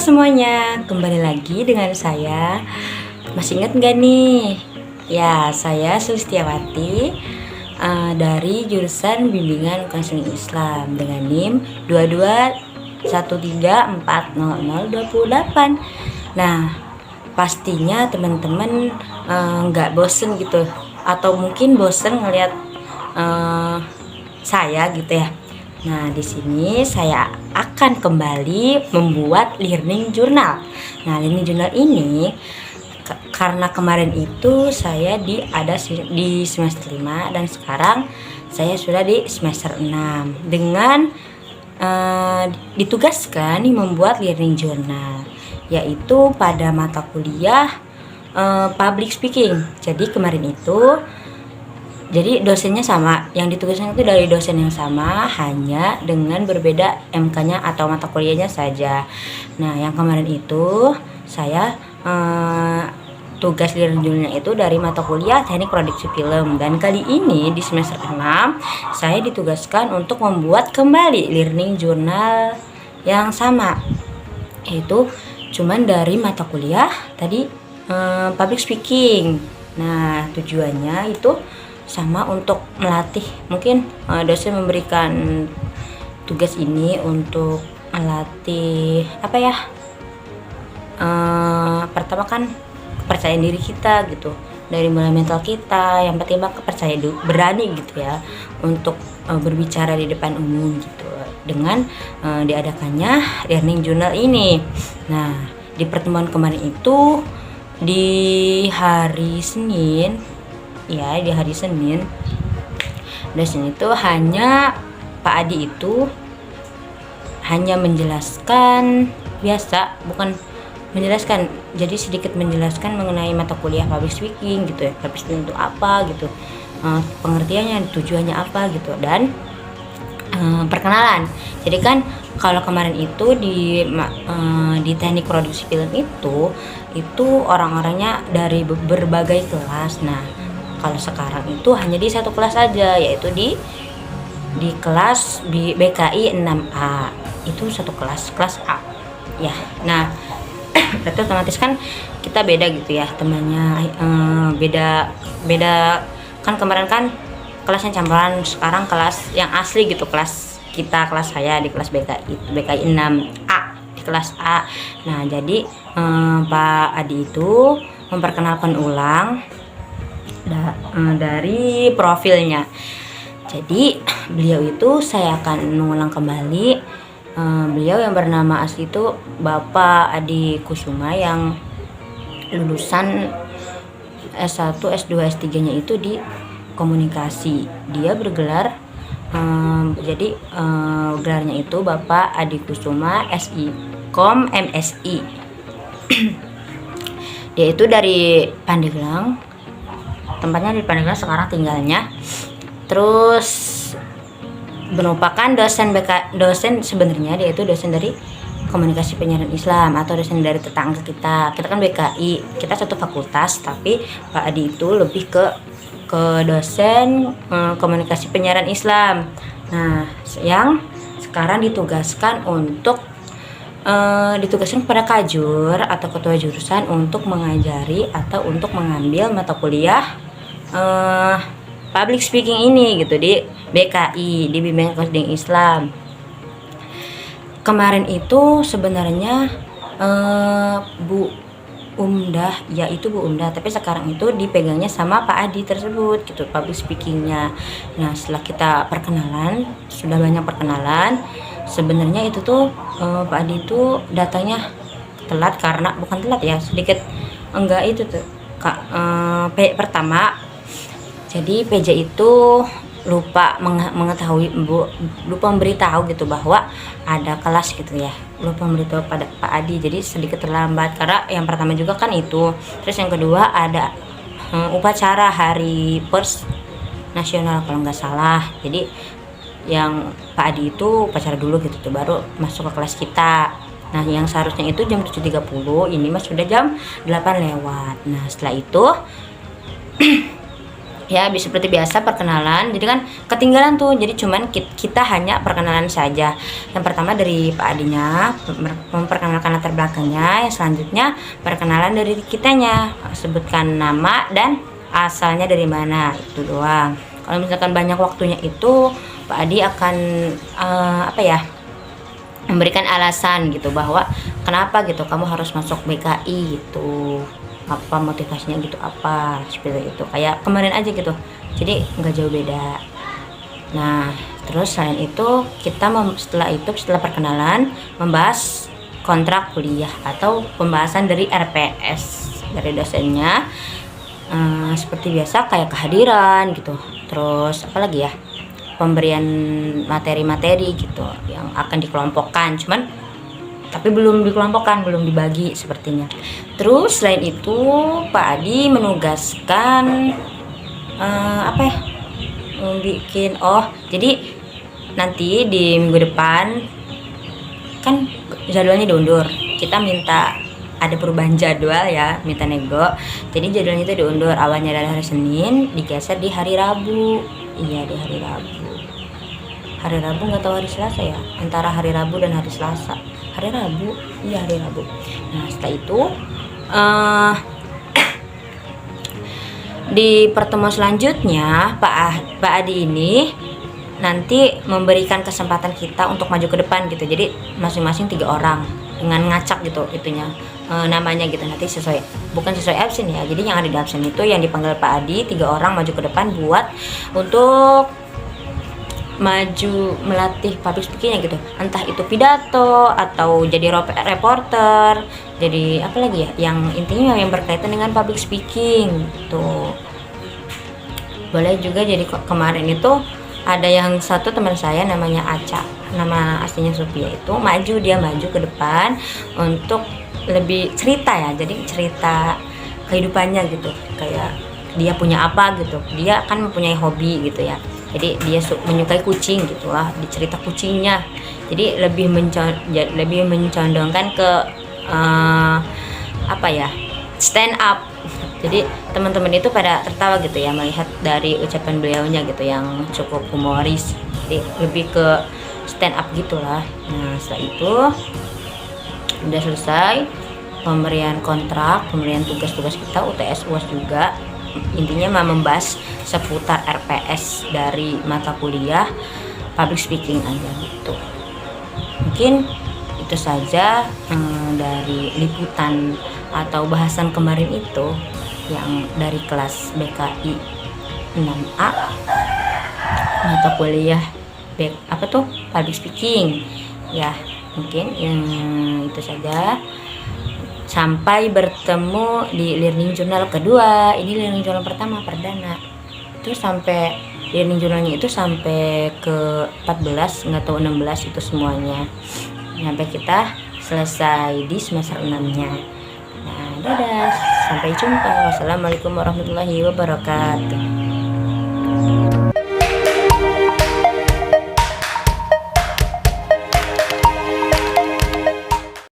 semuanya, kembali lagi dengan saya. Masih ingat nggak nih? Ya, saya Sulistiawati dari jurusan Bimbingan Konseling Islam dengan NIM 2213400228. Nah, pastinya teman-teman nggak bosen gitu, atau mungkin bosen ngelihat saya gitu ya. Nah, di sini saya akan kembali membuat learning journal. Nah, learning journal ini karena kemarin itu saya di semester 5 dan sekarang saya sudah di semester 6 dengan ditugaskan membuat learning journal, yaitu pada mata kuliah public speaking. Jadi kemarin itu dosennya sama, yang ditugaskan itu dari dosen yang sama, hanya dengan berbeda MK-nya atau mata kuliahnya saja. Nah, yang kemarin itu saya tugas learning journal itu dari mata kuliah Teknik Produksi Film, dan kali ini di semester 6 saya ditugaskan untuk membuat kembali learning journal yang sama, yaitu cuman dari mata kuliah tadi public speaking. Nah, tujuannya itu sama, untuk melatih, mungkin dosen memberikan tugas ini untuk melatih apa ya, pertama kan kepercayaan diri kita gitu, dari mulai mental kita, yang pertama kepercayaan berani gitu ya untuk berbicara di depan umum gitu, dengan diadakannya learning journal ini. Nah, di pertemuan kemarin itu di hari Senin, dosen itu Pak Adi itu hanya menjelaskan biasa, bukan menjelaskan, jadi sedikit menjelaskan mengenai mata kuliah public speaking gitu ya. Public speaking itu apa gitu, pengertiannya, tujuannya apa gitu, dan perkenalan. Jadi kan kalau kemarin itu di teknik produksi film itu orang-orangnya dari berbagai kelas. Nah, kalau sekarang itu hanya di satu kelas saja, yaitu di kelas BKI 6A. Itu satu kelas A ya. Nah, berarti otomatis kan kita beda gitu ya temannya, beda kan. Kemarin kan kelasnya campuran, sekarang kelas yang asli gitu, kelas saya di kelas BKI 6A, di kelas A. Nah, jadi Pak Adi itu memperkenalkan ulang dari profilnya. Jadi beliau itu, saya akan mengulang kembali, beliau yang bernama asli itu Bapak Adi Kusuma, yang lulusan S1, S2, S3 nya itu di komunikasi. Dia bergelar gelarnya itu Bapak Adi Kusuma SI Kom MSI. Dia itu dari Pandeglang, tempatnya di Pandeglang sekarang tinggalnya. Terus merupakan dosen sebenarnya, dia itu dosen dari komunikasi penyiaran Islam, atau dosen dari tetangga kita kan BKI, kita satu fakultas, tapi Pak Adi itu lebih ke dosen komunikasi penyiaran Islam. Nah, yang sekarang ditugaskan kepada kajur atau ketua jurusan untuk mengajari atau untuk mengambil mata kuliah public speaking ini gitu di BKI, di Bimbingan Konseling Islam. Kemarin itu sebenarnya Bu Umdah, tapi sekarang itu dipegangnya sama Pak Adi tersebut gitu, public speakingnya. Nah, setelah kita sudah banyak perkenalan, sebenarnya itu tuh Pak Adi itu datangnya telat, karena bukan telat ya, sedikit enggak itu tuh pertama. Jadi PJ itu lupa memberitahu gitu bahwa ada kelas gitu ya, lupa memberitahu pada Pak Adi, jadi sedikit terlambat karena yang pertama juga kan itu. Terus yang kedua ada upacara hari pers nasional kalau nggak salah, jadi yang Pak Adi itu upacara dulu gitu tuh, baru masuk ke kelas kita. Nah, yang seharusnya itu jam 7.30, ini mas sudah jam 8 lewat. Nah, setelah itu Ya seperti biasa perkenalan, jadi kan ketinggalan tuh, jadi cuman kita hanya perkenalan saja. Yang pertama dari Pak Adinya memperkenalkan latar belakangnya, yang selanjutnya perkenalan dari kitanya, sebutkan nama dan asalnya dari mana, itu doang. Kalau misalkan banyak waktunya itu Pak Adi akan apa ya, memberikan alasan gitu bahwa kenapa gitu kamu harus masuk BKI gitu, apa motivasinya gitu, apa seperti itu, kayak kemarin aja gitu, jadi nggak jauh beda. Nah terus selain itu kita setelah perkenalan membahas kontrak kuliah atau pembahasan dari RPS dari dosennya. Seperti biasa kayak kehadiran gitu, terus apalagi ya, pemberian materi-materi gitu yang akan dikelompokkan, cuman tapi belum dikelompokkan, belum dibagi sepertinya. Terus selain itu Pak Adi menugaskan apa ya, bikin jadi nanti di minggu depan kan jadwalnya diundur, kita minta ada perubahan jadwal ya, minta nego, jadi jadwalnya itu diundur, awalnya dari hari Senin digeser di hari Rabu. Iya, di hari Rabu nggak tahu hari Selasa ya, antara hari Rabu dan hari Selasa. Hari Rabu, iya hari Rabu. Nah setelah itu di pertemuan selanjutnya Pak Adi ini nanti memberikan kesempatan kita untuk maju ke depan gitu, jadi masing-masing 3 orang dengan ngacak gitu itunya, namanya gitu, nanti bukan sesuai absen ya, jadi yang ada di absen itu yang dipanggil Pak Adi 3 orang maju ke depan buat untuk maju melatih public speakingnya gitu, entah itu pidato atau jadi reporter, jadi apa lagi ya, yang intinya yang berkaitan dengan public speaking tuh. Boleh juga, jadi kemarin itu ada yang satu teman saya namanya Aca, nama aslinya Sophia, itu dia maju ke depan untuk lebih cerita ya, jadi cerita kehidupannya gitu, kayak dia punya apa gitu, dia kan mempunyai hobi gitu ya, jadi dia menyukai kucing gitu lah, dicerita kucingnya, jadi lebih mencondongkan ke apa ya, stand up. Jadi teman-teman itu pada tertawa gitu ya melihat dari ucapan beliaunya gitu yang cukup humoris, jadi lebih ke stand up gitulah. Nah setelah itu udah selesai pemberian kontrak, pemberian tugas-tugas kita, UTS UAS juga, intinya membahas seputar RPS dari mata kuliah public speaking aja gitu. Mungkin itu saja dari liputan atau bahasan kemarin itu yang dari kelas BKI 6A mata kuliah public speaking ya. Mungkin yang itu saja, sampai bertemu di learning journal kedua. Ini learning journal pertama perdana itu sampai learning journalnya itu sampai ke 14 nggak tahu 16 itu semuanya, sampai kita selesai di semester 6 nya. Nah dadah, sampai jumpa, wassalamualaikum warahmatullahi wabarakatuh.